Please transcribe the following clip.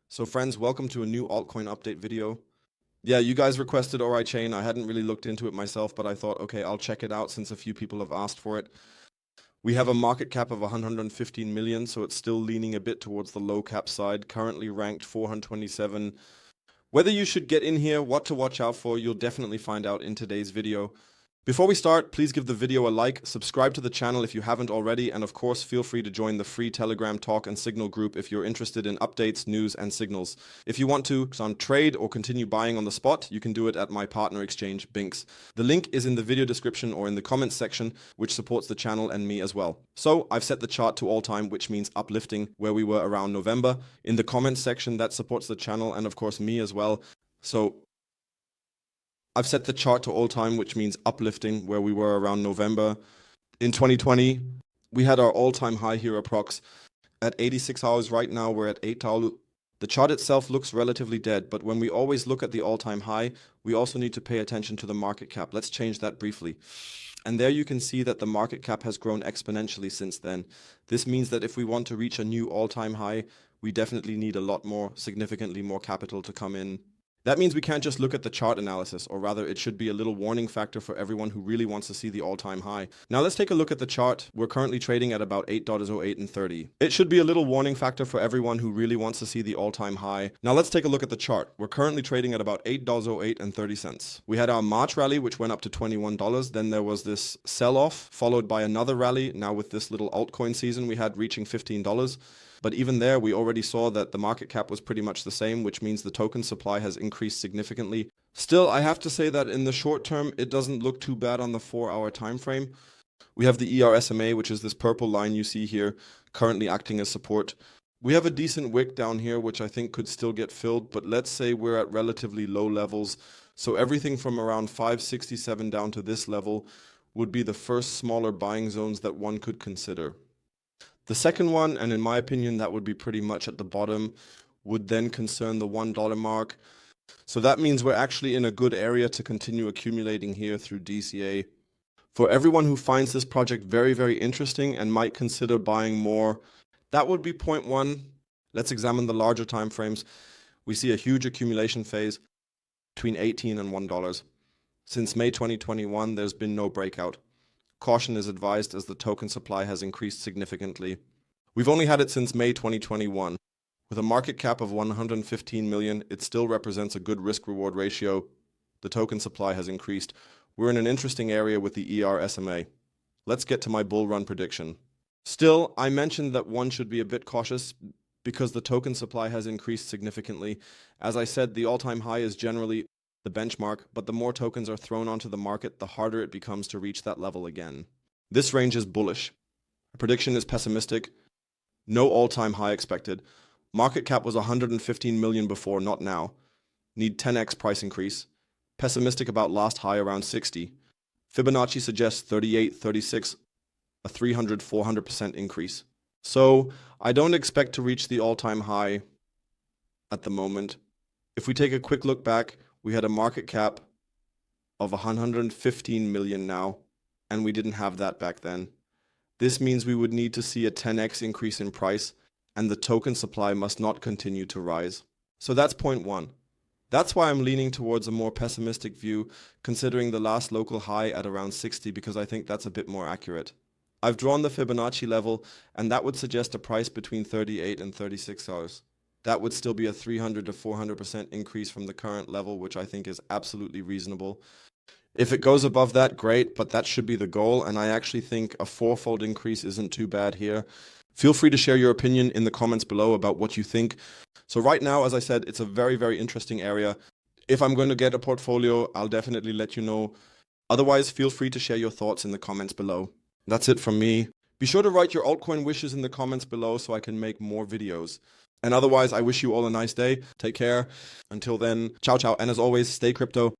So friends, welcome to a new altcoin update video. Yeah, you guys requested Oraichain. I hadn't really looked into it myself, but I thought, okay, I'll check it out since a few people have asked for it. We have a market cap of 115 million, so it's still leaning a bit towards the low cap side, currently ranked 427. Whether you should get in here, what to watch out for, you'll definitely find out in today's video. Before we start, please give the video a like, subscribe to the channel if you haven't already, and of course feel free to join the free Telegram talk and signal group if you're interested in updates, news, and signals. If you want to trade or continue buying on the spot, you can do it at my partner exchange, Binks. The link is in the video description or in the comments section, which supports the channel and me as well. So I've set the chart to all time, which means uplifting, where we were around November. In the comments section, that supports the channel and of course me as well. So I've set the chart to all time, which means uplifting, where we were around November. In 2020, we had our all-time high here approx at 86 hours. Right now, we're at 8 hours. The chart itself looks relatively dead, but when we always look at the all-time high, we also need to pay attention to the market cap. Let's change that briefly. And there you can see that the market cap has grown exponentially since then. This means that if we want to reach a new all-time high, we definitely need a lot more, significantly more capital to come in. That means we can't just look at the chart analysis, or rather it should be a little warning factor for everyone who really wants to see the all-time high. Now let's take a look at the chart. We're currently trading at about $8.08 and 30. It should be a little warning factor for everyone who really wants to see the all-time high. Now let's take a look at the chart. We're currently trading at about $8.08 and 30 cents. We had our March rally, which went up to $21. Then there was this sell-off, followed by another rally. Now with this little altcoin season, we had reaching $15. But even there, we already saw that the market cap was pretty much the same, which means the token supply has increased significantly. Still, I have to say that in the short term, it doesn't look too bad on the 4-hour time frame. We have the ERSMA, which is this purple line you see here, currently acting as support. We have a decent wick down here, which I think could still get filled, but let's say we're at relatively low levels. So everything from around 567 down to this level would be the first smaller buying zones that one could consider. The second one, and in my opinion that would be pretty much at the bottom, would then concern the $1 mark. So that means we're actually in a good area to continue accumulating here through DCA. For everyone who finds this project very, very interesting and might consider buying more, that would be point one. Let's examine the larger time frames. We see a huge accumulation phase between $18 and $1. Since May 2021, there's been no breakout. Caution is advised as the token supply has increased significantly. We've only had it since May 2021. With a market cap of 115 million, it still represents a good risk-reward ratio. The token supply has increased. We're in an interesting area with the ERSMA. Let's get to my bull run prediction. Still, I mentioned that one should be a bit cautious because the token supply has increased significantly. As I said, the all-time high is generally the benchmark, but the more tokens are thrown onto the market, the harder it becomes to reach that level again. This range is bullish. Prediction is pessimistic. No all-time high expected. Market cap was 115 million before, not now. Need 10x price increase. Pessimistic about last high around 60. Fibonacci suggests 38, 36, a 300-400% increase. So I don't expect to reach the all-time high at the moment. If we take a quick look back, we had a market cap of 115 million now, and we didn't have that back then. This means we would need to see a 10x increase in price, and the token supply must not continue to rise. So that's point one. That's why I'm leaning towards a more pessimistic view, considering the last local high at around 60, because I think that's a bit more accurate. I've drawn the Fibonacci level, and that would suggest a price between 38 and 36 hours. That would still be a 300 to 400% increase from the current level, which I think is absolutely reasonable. If it goes above that, great, but that should be the goal, and I actually think a fourfold increase isn't too bad here. Feel free to share your opinion in the comments below about what you think. So right now, as I said, it's a very, very interesting area. If I'm going to get a portfolio, I'll definitely let you know. Otherwise, feel free to share your thoughts in the comments below. That's it from me. Be sure to write your altcoin wishes in the comments below so I can make more videos. And otherwise, I wish you all a nice day. Take care. Until then, ciao, ciao. And as always, stay crypto.